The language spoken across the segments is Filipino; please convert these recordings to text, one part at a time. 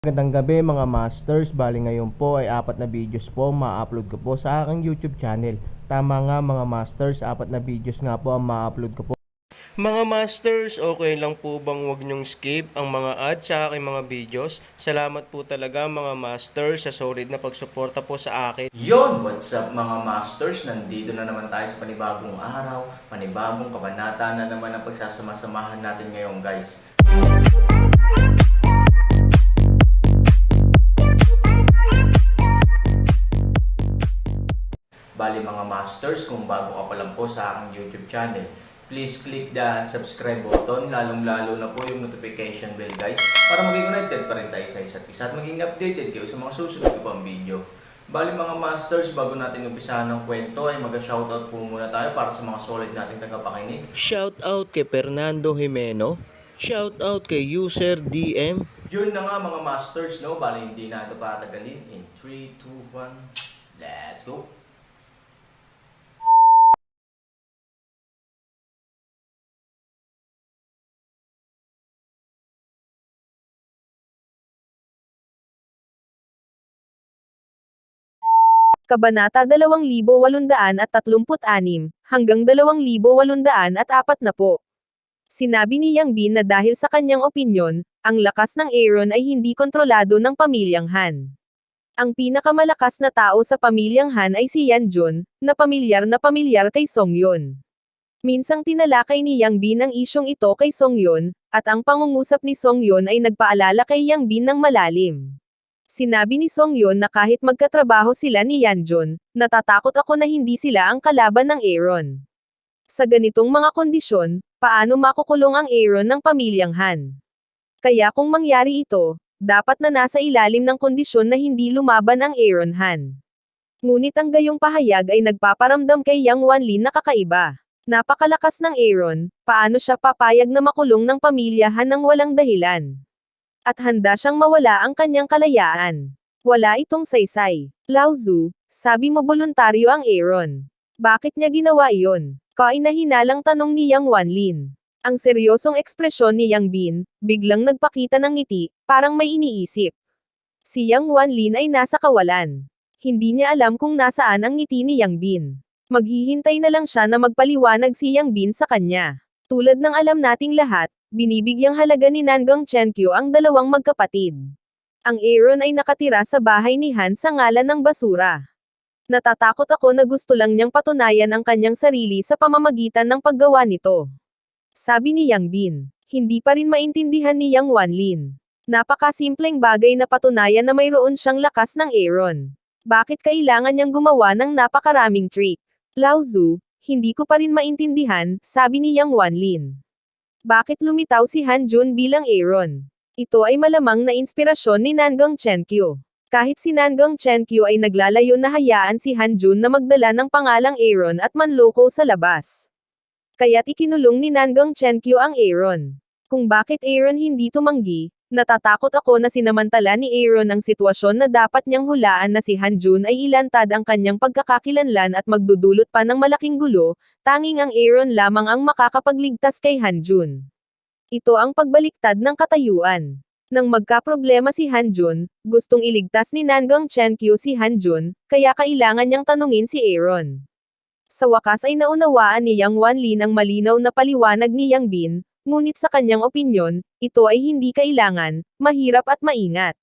Magandang gabi mga masters, bali ngayon po ay 4 na videos po ma-upload ko po sa aking YouTube channel. Tama nga mga masters, 4 na videos nga po ang ma-upload ko po. Mga masters, okay lang po bang wag nyong skip ang mga ads sa aking mga videos? Salamat po talaga mga masters sa solid na pagsuporta po sa akin. Yon, what's up mga masters? Nandito na naman tayo sa panibagong araw, panibagong kabanata na naman ang pagsasama-samahan natin ngayon guys. Bali mga masters, kung bago ka pa lang po sa aking YouTube channel, please click the subscribe button, lalong-lalo na po yung notification bell guys, para maging connected pa rin tayo sa isa't isa at maging updated kayo sa mga susunod ko pang video. Bali mga masters, bago natin umpisahan ng kwento ay mag-shoutout po muna tayo para sa mga solid nating tagapakinig. Shoutout kay Fernando Jimeno, shoutout kay user DM. Yun na nga mga masters, no? Bali hindi na ito patagalin. In 3, 2, 1, let's go! Kabanata 2836 hanggang 2840. Sinabi ni Yang Bin na dahil sa kanyang opinyon, ang lakas ng Aaron ay hindi kontrolado ng pamilyang Han. Ang pinakamalakas na tao sa pamilyang Han ay si Yan Jun, na pamilyar kay Song Yun. Minsang tinalakay ni Yang Bin ang isyong ito kay Song Yun, at ang pangungusap ni Song Yun ay nagpaalala kay Yang Bin ng malalim. Sinabi ni Song Yun na kahit magkatrabaho sila ni Yan Jun, natatakot ako na hindi sila ang kalaban ng Aaron. Sa ganitong mga kondisyon, paano makukulong ang Aaron ng pamilyang Han? Kaya kung mangyari ito, dapat na nasa ilalim ng kondisyon na hindi lumaban ang Aaron Han. Ngunit ang gayong pahayag ay nagpaparamdam kay Yang Wanlin na kakaiba. Napakalakas ng Aaron, paano siya papayag na makulong ng pamilya Han ng walang dahilan? At handa siyang mawala ang kanyang kalayaan. Wala itong saysay. Lao Tzu, sabi mo voluntaryo ang Aaron. Bakit niya ginawa iyon? Kainahinalang tanong ni Yang Wanlin. Ang seryosong ekspresyon ni Yang Bin, biglang nagpakita ng ngiti, parang may iniisip. Si Yang Wanlin ay nasa kawalan. Hindi niya alam kung nasaan ang ngiti ni Yang Bin. Maghihintay na lang siya na magpaliwanag si Yang Bin sa kanya. Tulad ng alam nating lahat, binibigyang halaga ni Nangong Chenkyu ang dalawang magkapatid. Ang Aaron ay nakatira sa bahay ni Han sa ngalan ng basura. Natatakot ako na gusto lang niyang patunayan ang kanyang sarili sa pamamagitan ng paggawa nito. Sabi ni Yang Bin. Hindi pa rin maintindihan ni Yang Wanlin. Napakasimpleng bagay na patunayan na mayroon siyang lakas ng Aaron. Bakit kailangan niyang gumawa ng napakaraming trick? Lao Tzu, hindi ko pa rin maintindihan, sabi ni Yang Wanlin. Bakit lumitaw si Han Jun bilang Aaron? Ito ay malamang na inspirasyon ni Nangong Chenkyu. Kahit si Nangong Chenkyu ay naglalayo na hayaan si Han Jun na magdala ng pangalang Aaron at manloko sa labas. Kaya't ikinulong ni Nangong Chenkyu ang Aaron. Kung bakit Aaron hindi tumanggi, natatakot ako na sinamantala ni Aaron ang sitwasyon na dapat niyang hulaan na si Han Jun ay ilantad ang kanyang pagkakakilanlan at magdudulot pa ng malaking gulo, tanging ang Aaron lamang ang makakapagligtas kay Han Jun. Ito ang pagbaliktad ng katayuan. Nang magkaproblema si Han Jun, gustong iligtas ni Nangong Chenkyu si Han Jun, kaya kailangan niyang tanungin si Aaron. Sa wakas ay naunawaan ni Yang Wanlin ang malinaw na paliwanag ni Yang Bin, ngunit sa kanyang opinyon, ito ay hindi kailangan, mahirap at maingat.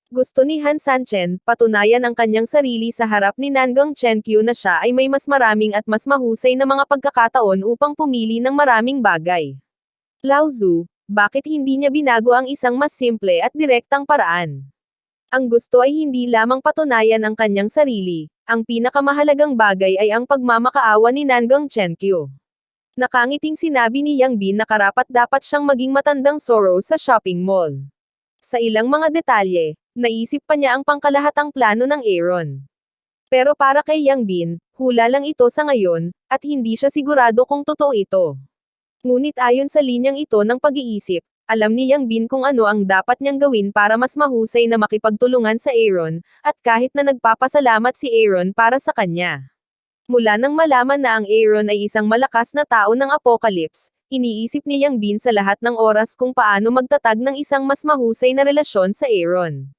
Gusto ni Han Sanchen, patunayan ang kanyang sarili sa harap ni Nangong Chenkyu na siya ay may mas maraming at mas mahusay na mga pagkakataon upang pumili ng maraming bagay. Lao Tzu, bakit hindi niya binago ang isang mas simple at direktang paraan? Ang gusto ay hindi lamang patunayan ang kanyang sarili, ang pinakamahalagang bagay ay ang pagmamakaawa ni Nangong Chenkyu. Nakangiting sinabi ni Yang Bin na karapat-dapat siyang maging matandang Zorro sa shopping mall. Sa ilang mga detalye, naisip pa niya ang pangkalahatang plano ng Aaron. Pero para kay Yang Bin, hula lang ito sa ngayon, at hindi siya sigurado kung totoo ito. Ngunit ayon sa linyang ito ng pag-iisip, alam ni Yang Bin kung ano ang dapat niyang gawin para mas mahusay na makipagtulungan sa Aaron, at kahit na nagpapasalamat si Aaron para sa kanya. Mula nang malaman na ang Aaron ay isang malakas na tao ng Apocalypse, Iniisip ni Yang Bin sa lahat ng oras kung paano magtatag ng isang mas mahusay na relasyon sa Aaron.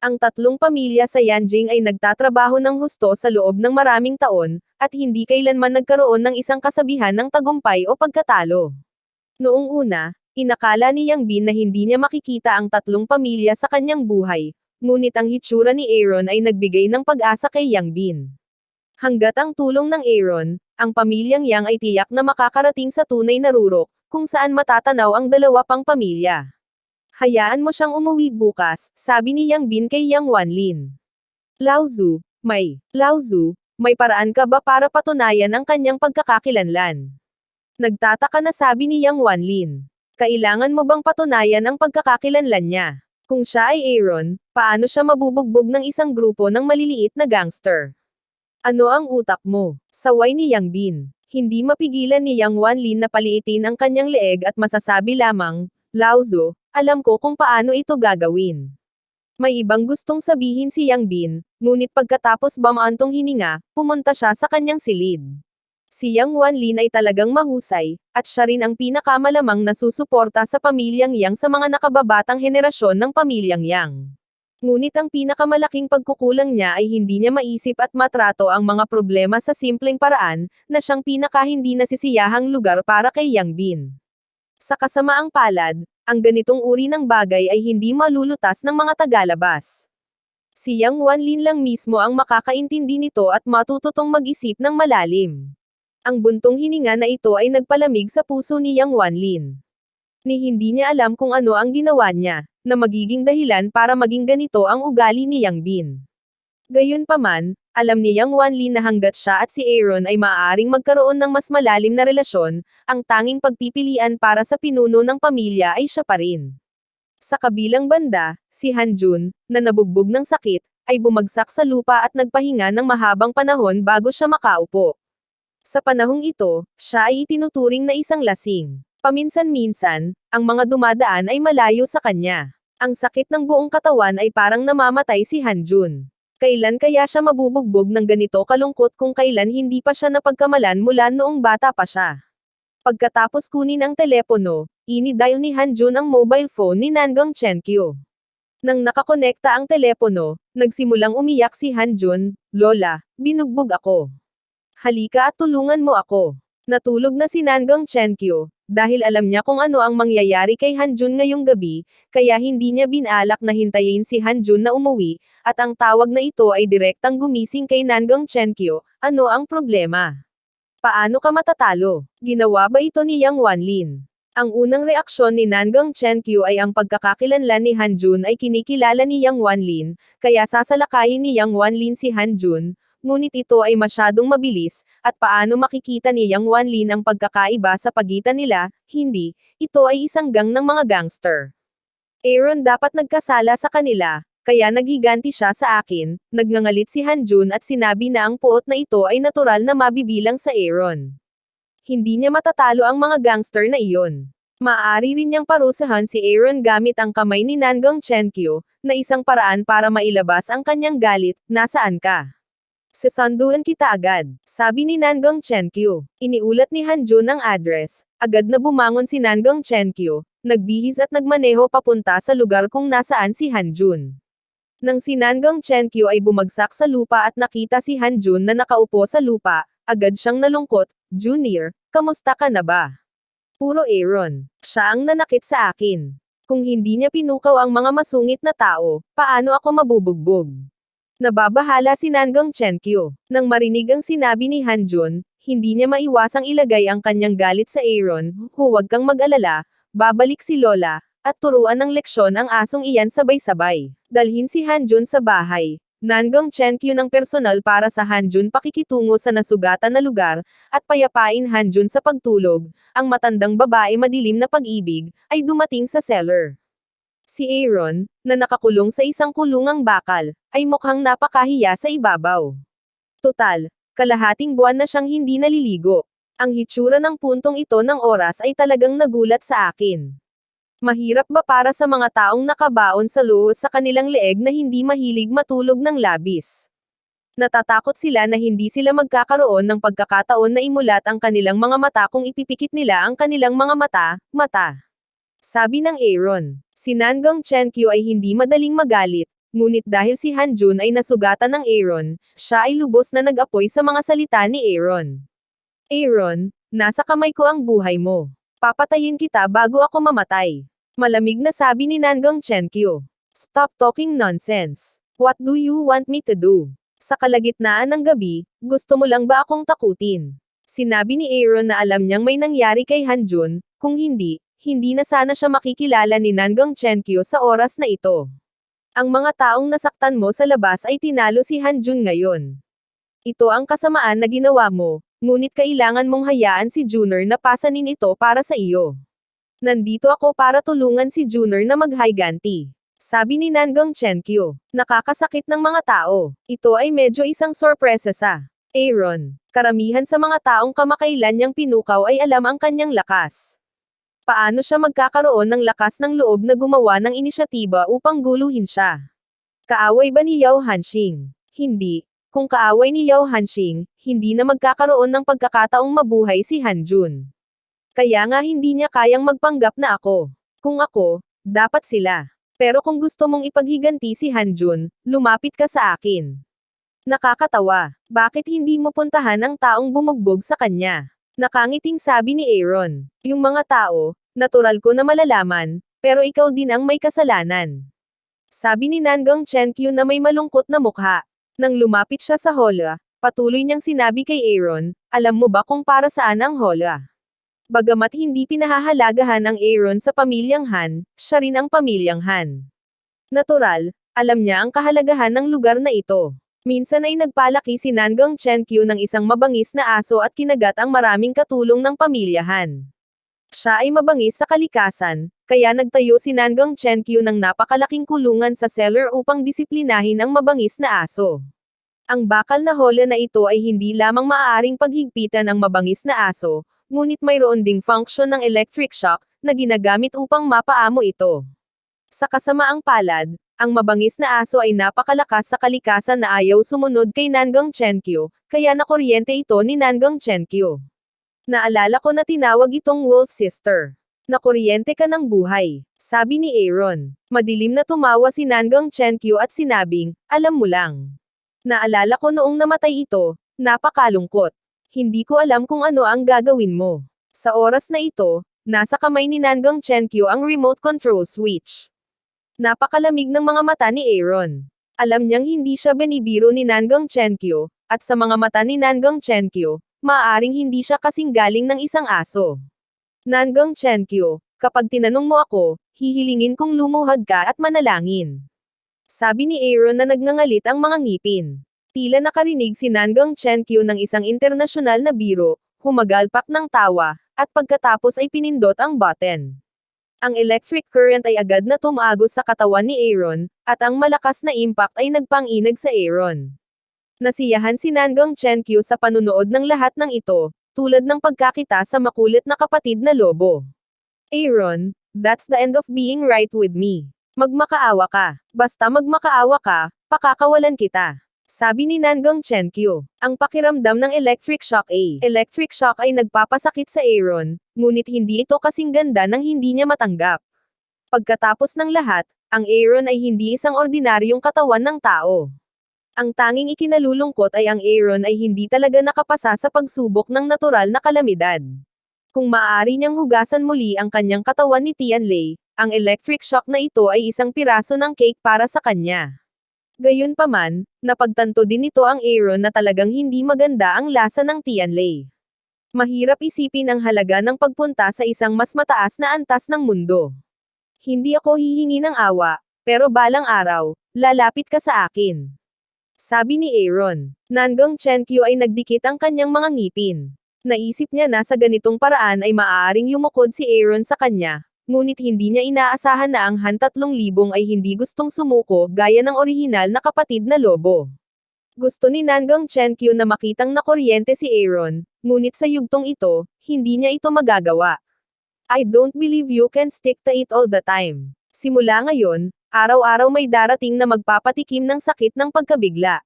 Ang tatlong pamilya sa Yanjing ay nagtatrabaho ng husto sa loob ng maraming taon, at hindi kailanman nagkaroon ng isang kasabihan ng tagumpay o pagkatalo. Noong una, inakala ni Yang Bin na hindi niya makikita ang tatlong pamilya sa kanyang buhay, ngunit ang hitsura ni Aaron ay nagbigay ng pag-asa kay Yang Bin. Hanggat ang tulong ng Aaron, ang pamilyang Yang ay tiyak na makakarating sa tunay na rurok, kung saan matatanaw ang dalawa pang pamilya. Hayaan mo siyang umuwi bukas, sabi ni Yang Bin kay Yang Wanlin. Laozu, may paraan ka ba para patunayan ang kanyang pagkakakilanlan? Nagtataka na sabi ni Yang Wanlin. Kailangan mo bang patunayan ang pagkakakilanlan niya? Kung siya ay Aaron, paano siya mabubugbog ng isang grupo ng maliliit na gangster? Ano ang utak mo? Saway ni Yang Bin. Hindi mapigilan ni Yang Wanlin na paliitin ang kanyang leeg at masasabi lamang, Laozu, alam ko kung paano ito gagawin. May ibang gustong sabihin si Yang Bin, ngunit pagkatapos bamaantong hininga, pumunta siya sa kanyang silid. Si Yang Wanlin ay talagang mahusay, at siya rin ang pinakamalamang na susuporta sa pamilyang Yang sa mga nakababatang henerasyon ng pamilyang Yang. Ngunit ang pinakamalaking pagkukulang niya ay hindi niya maisip at matrato ang mga problema sa simpleng paraan, na siyang pinaka-hindi nasisiyahang lugar para kay Yang Bin. Sa kasamaang palad, ang ganitong uri ng bagay ay hindi malulutas ng mga tagalabas. Si Yang Wanlin lang mismo ang makakaintindi nito at matututong mag-isip ng malalim. Ang buntong hininga na ito ay nagpalamig sa puso ni Yang Wanlin. Ni hindi niya alam kung ano ang ginawa niya, na magiging dahilan para maging ganito ang ugali ni Yang Bin. Gayunpaman, alam ni Yang Wanlin na hanggat siya at si Aaron ay maaaring magkaroon ng mas malalim na relasyon, ang tanging pagpipilian para sa pinuno ng pamilya ay siya pa rin. Sa kabilang banda, si Hanjun, na nabugbog ng sakit, ay bumagsak sa lupa at nagpahinga ng mahabang panahon bago siya makaupo. Sa panahong ito, siya ay itinuturing na isang lasing. Paminsan-minsan, ang mga dumadaan ay malayo sa kanya. Ang sakit ng buong katawan ay parang namamatay si Hanjun. Kailan kaya siya mabubugbog ng ganito kalungkot kung kailan hindi pa siya napagkamalan mula noong bata pa siya? Pagkatapos kunin ang telepono, ini-dial ni Hanjun ang mobile phone ni Nangang Chenkyu. Nang nakakonekta ang telepono, nagsimulang umiyak si Hanjun, Lola, binugbog ako. Halika at tulungan mo ako. Natulog na si Nangang Chenkyu, dahil alam niya kung ano ang mangyayari kay Hanjun ngayong gabi, kaya hindi niya binalak na hintayin si Hanjun na umuwi, at ang tawag na ito ay direktang gumising kay Nangang Chenkyu, ano ang problema? Paano ka matatalo? Ginawa ba ito ni Yang Wanlin? Ang unang reaksyon ni Nangang Chenkyu ay ang pagkakakilanlan ni Hanjun ay kinikilala ni Yang Wanlin, kaya sasalakayin ni Yang Wanlin si Hanjun, ngunit ito ay masyadong mabilis, at paano makikita ni Yang Wanlin ang pagkakaiba sa pagitan nila, hindi, ito ay isang gang ng mga gangster. Aaron dapat nagkasala sa kanila, kaya naghiganti siya sa akin, nagngangalit si Hanjun at sinabi na ang puot na ito ay natural na mabibilang sa Aaron. Hindi niya matatalo ang mga gangster na iyon. Maaari rin niyang parusahan si Aaron gamit ang kamay ni Nangang Chenkyu, na isang paraan para mailabas ang kanyang galit, nasaan ka? Sasanduan kita agad, sabi ni Nangang Chenkyu. Iniulat ni Hanjun ang address. Agad na bumangon si Nangang Chenkyu, nagbihis at nagmaneho papunta sa lugar kung nasaan si Hanjun. Nang si Nangang Chenkyu ay bumagsak sa lupa at nakita si Hanjun na nakaupo sa lupa, agad siyang nalungkot, Junior, kamusta ka na ba? Puro Aaron. Siya ang nanakit sa akin. Kung hindi niya pinukaw ang mga masungit na tao, paano ako mabubugbog? Nababahala si Nangang Chenkyu. Nang marinig ang sinabi ni Hanjun, hindi niya maiwasang ilagay ang kanyang galit sa Aaron, huwag kang mag-alala, babalik si Lola, at turuan ng leksyon ang asong iyan sabay-sabay. Dalhin si Hanjun sa bahay. Nangang Chenkyu ng personal para sa Hanjun pakikitungo sa nasugatan na lugar, at payapain Hanjun sa pagtulog, ang matandang babae madilim na pag-ibig, ay dumating sa cellar. Si Aaron, na nakakulong sa isang kulungang bakal, ay mukhang napakahiya sa ibabaw. Total, kalahating buwan na siyang hindi naliligo. Ang hitsura ng puntong ito ng oras ay talagang nagulat sa akin. Mahirap ba para sa mga taong nakabaon sa loo sa kanilang leeg na hindi mahilig matulog ng labis? Natatakot sila na hindi sila magkakaroon ng pagkakataon na imulat ang kanilang mga mata kung ipipikit nila ang kanilang mga mata. Sabi ng Aaron. Si Nangang Chenkyu ay hindi madaling magalit, ngunit dahil si Hanjun ay nasugatan ng Aaron, siya ay lubos na nag-apoy sa mga salita ni Aaron. Aaron, nasa kamay ko ang buhay mo. Papatayin kita bago ako mamatay. Malamig na sabi ni Nangang Chenkyu. Stop talking nonsense. What do you want me to do? Sa kalagitnaan ng gabi, gusto mo lang ba akong takutin? Sinabi ni Aaron na alam niyang may nangyari kay Hanjun, kung hindi na sana siya makikilala ni Nangang Chenkyu sa oras na ito. Ang mga taong nasaktan mo sa labas ay tinalo si Hanjun ngayon. Ito ang kasamaan na ginawa mo, ngunit kailangan mong hayaan si Junor na pasanin ito para sa iyo. Nandito ako para tulungan si Junor na maghiganti. Sabi ni Nangang Chenkyu. Nakakasakit ng mga tao. Ito ay medyo isang sorpresa sa Aaron. Karamihan sa mga taong kamakailan niyang pinukaw ay alam ang kanyang lakas. Paano siya magkakaroon ng lakas ng loob na gumawa ng inisyatiba upang guluhin siya? Kaaway ba ni Yao Hanxing? Hindi. Kung kaaway ni Yao Hanxing, hindi na magkakaroon ng pagkakataong mabuhay si Hanjun. Kaya nga hindi niya kayang magpanggap na ako. Kung ako, dapat sila. Pero kung gusto mong ipaghiganti si Hanjun, lumapit ka sa akin. Nakakatawa. Bakit hindi mo puntahan ang taong bumugbog sa kanya? Nakangiting sabi ni Aaron. Yung mga tao, natural ko na malalaman, pero ikaw din ang may kasalanan. Sabi ni Nangang Chenkyu na may malungkot na mukha. Nang lumapit siya sa hola, patuloy niyang sinabi kay Aaron, alam mo ba kung para saan ang hola? Bagamat hindi pinahahalagahan ang Aaron sa pamilyang Han, siya rin ang pamilyang Han. Natural, alam niya ang kahalagahan ng lugar na ito. Minsan ay nagpalaki si Nangang Chenkyu ng isang mabangis na aso at kinagat ang maraming katulong ng pamilyahan. Siya ay mabangis sa kalikasan, kaya nagtayo si Nangang Chenkyu ng napakalaking kulungan sa cellar upang disiplinahin ang mabangis na aso. Ang bakal na hola na ito ay hindi lamang maaaring paghigpitan ng mabangis na aso, ngunit mayroon ding function ng electric shock na ginagamit upang mapaamo ito. Sa kasamaang palad, ang mabangis na aso ay napakalakas sa kalikasan na ayaw sumunod kay Nangang Chenkyu, kaya nakuryente ito ni Nangang Chenkyu. Naalala ko na tinawag itong Wolf Sister. Nakuryente ka ng buhay, sabi ni Aaron. Madilim na tumawa si Nangang Chenkyu at sinabing, alam mo lang. Naalala ko noong namatay ito, napakalungkot. Hindi ko alam kung ano ang gagawin mo. Sa oras na ito, nasa kamay ni Nangang Chenkyu ang remote control switch. Napakalamig ng mga mata ni Aaron. Alam niyang hindi siya binibiro ni Nangang Chenkyu, at sa mga mata ni Nangang Chenkyu, maaaring hindi siya kasing galing ng isang aso. Nangang Chenkyu, kapag tinanong mo ako, hihilingin kong lumuhad ka at manalangin. Sabi ni Aaron na nagngangalit ang mga ngipin. Tila nakarinig si Nangang Chenkyu ng isang internasyonal na biro, humagalpak ng tawa, at pagkatapos ay pinindot ang button. Ang electric current ay agad na tumagos sa katawan ni Aaron, at ang malakas na impact ay nagpanginag sa Aaron. Nasiyahan si Nangang Chenkyu sa panunood ng lahat ng ito, tulad ng pagkakita sa makulit na kapatid na lobo. Aaron, that's the end of being right with me. Magmakaawa ka. Basta magmakaawa ka, pakakawalan kita. Sabi ni Nangang Chenkyu. Ang pakiramdam ng electric shock ay nagpapasakit sa Aaron, ngunit hindi ito kasing ganda nang hindi niya matanggap. Pagkatapos ng lahat, ang Aaron ay hindi isang ordinaryong katawan ng tao. Ang tanging ikinalulungkot ay ang Aaron ay hindi talaga nakapasa sa pagsubok ng natural na kalamidad. Kung maaari niyang hugasan muli ang kanyang katawan ni Tianlei, ang electric shock na ito ay isang piraso ng cake para sa kanya. Gayunpaman, napagtanto din nito ang Aaron na talagang hindi maganda ang lasa ng Tianlei. Mahirap isipin ang halaga ng pagpunta sa isang mas mataas na antas ng mundo. Hindi ako hihingi ng awa, pero balang araw, lalapit ka sa akin. Sabi ni Aaron. Nangang Chenkyu ay nagdikit ang kanyang mga ngipin. Naisip niya na sa ganitong paraan ay maaaring yumukod si Aaron sa kanya. Ngunit hindi niya inaasahan na ang Han 3,000 ay hindi gustong sumuko gaya ng orihinal na kapatid na lobo. Gusto ni Nangang Chenkyu na makitang nakuryente si Aaron, ngunit sa yugtong ito, hindi niya ito magagawa. I don't believe you can stick to it all the time. Simula ngayon, araw-araw may darating na magpapatikim ng sakit ng pagkabigla.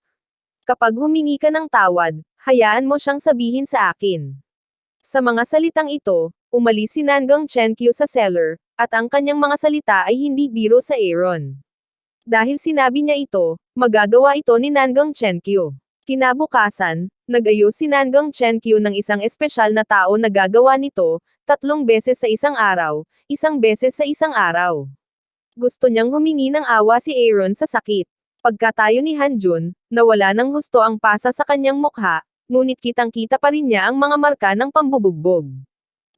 Kapag humingi ka ng tawad, hayaan mo siyang sabihin sa akin. Sa mga salitang ito, umalis si Nangong Chenkyu sa cellar, at ang kanyang mga salita ay hindi biro sa Aaron. Dahil sinabi niya ito, magagawa ito ni Nangong Chenkyu. Kinabukasan, nag-ayos si Nangong Chenkyu ng isang espesyal na tao na gagawa nito, 3 beses sa isang araw, 1 beses sa isang araw. Gusto niyang humingi ng awa si Aaron sa sakit. Pagkatayo ni Hanjun, nawala ng husto ang pasa sa kanyang mukha, ngunit kitang-kita pa rin niya ang mga marka ng pambubugbog.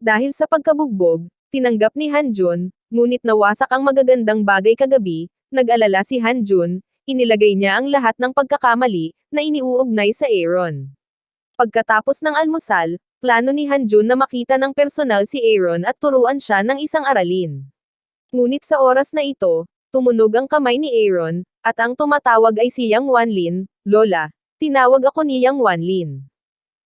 Dahil sa pagkabugbog, tinanggap ni Hanjun, ngunit nawasak ang magagandang bagay kagabi, nag-alala si Hanjun, inilagay niya ang lahat ng pagkakamali, na iniuugnay sa Aaron. Pagkatapos ng almusal, plano ni Hanjun na makita ng personal si Aaron at turuan siya ng isang aralin. Ngunit sa oras na ito, tumunog ang kamay ni Aaron, at ang tumatawag ay si Yang Wanlin. Lola, tinawag ako ni Yang Wanlin.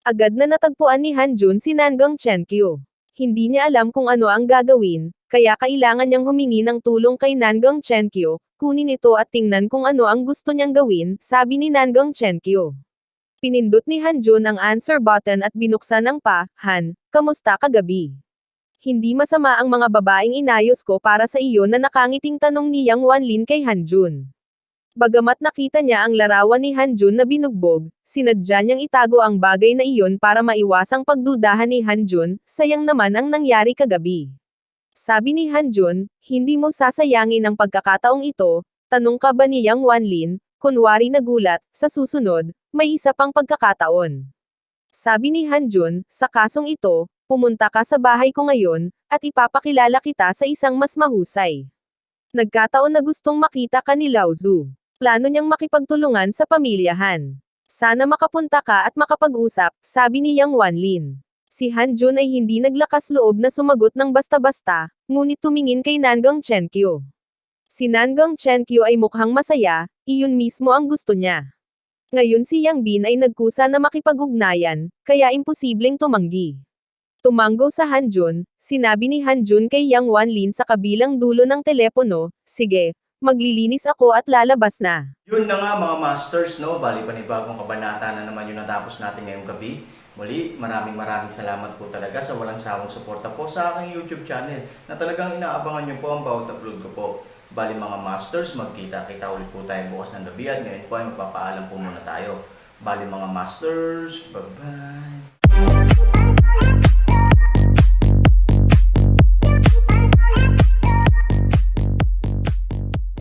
Agad na natagpuan ni Hanjun si Nangong Chenkyu. Hindi niya alam kung ano ang gagawin, kaya kailangan niyang humingi ng tulong kay Nangong Chenkyu, kunin ito at tingnan kung ano ang gusto niyang gawin, sabi ni Nangong Chenkyu. Pinindot ni Hanjun ang answer button at binuksan ang Han, kamusta kagabi? Hindi masama ang mga babaeng inayos ko para sa iyo na nakangiting tanong ni Yang Wanlin kay Hanjun. Bagamat nakita niya ang larawan ni Hanjun na binugbog, sinadya niyang itago ang bagay na iyon para maiwasang pagdudahan ni Hanjun, sayang naman ang nangyari kagabi. Sabi ni Hanjun, hindi mo sasayangin ang pagkakataong ito, tanong ka ba ni Yang Wanlin, kunwari nagulat, sa susunod, may isa pang pagkakataon. Sabi ni Hanjun, sa kasong ito, pumunta ka sa bahay ko ngayon, at ipapakilala kita sa isang mas mahusay. Nagkataon na gustong makita ka ni Lao Zu. Plano niyang makipagtulungan sa pamilyahan. Sana makapunta ka at makapag-usap, sabi ni Yang Wanlin. Si Hanjun ay hindi naglakas loob na sumagot ng basta-basta, ngunit tumingin kay Nangong Chenkyu. Si Nangong Chenkyu ay mukhang masaya, iyon mismo ang gusto niya. Ngayon si Yang Bin ay nagkusa na makipag-ugnayan, kaya imposibleng tumanggi. Tumanggo sa Hanjun, sinabi ni Hanjun kay Yang Wanlin sa kabilang dulo ng telepono, sige, maglilinis ako at lalabas na. Yun na nga mga masters, no? Bali panibagong kabanata na naman yung natapos natin ngayong gabi. Muli, maraming salamat po talaga sa walang sawang suporta po sa aking YouTube channel na talagang inaabangan nyo po ang bawat upload ko po. Bali mga masters, magkita-kita ulit po tayo bukas ng gabi at ngayon po ay magpapaalam po muna tayo. Bali mga masters, bye-bye!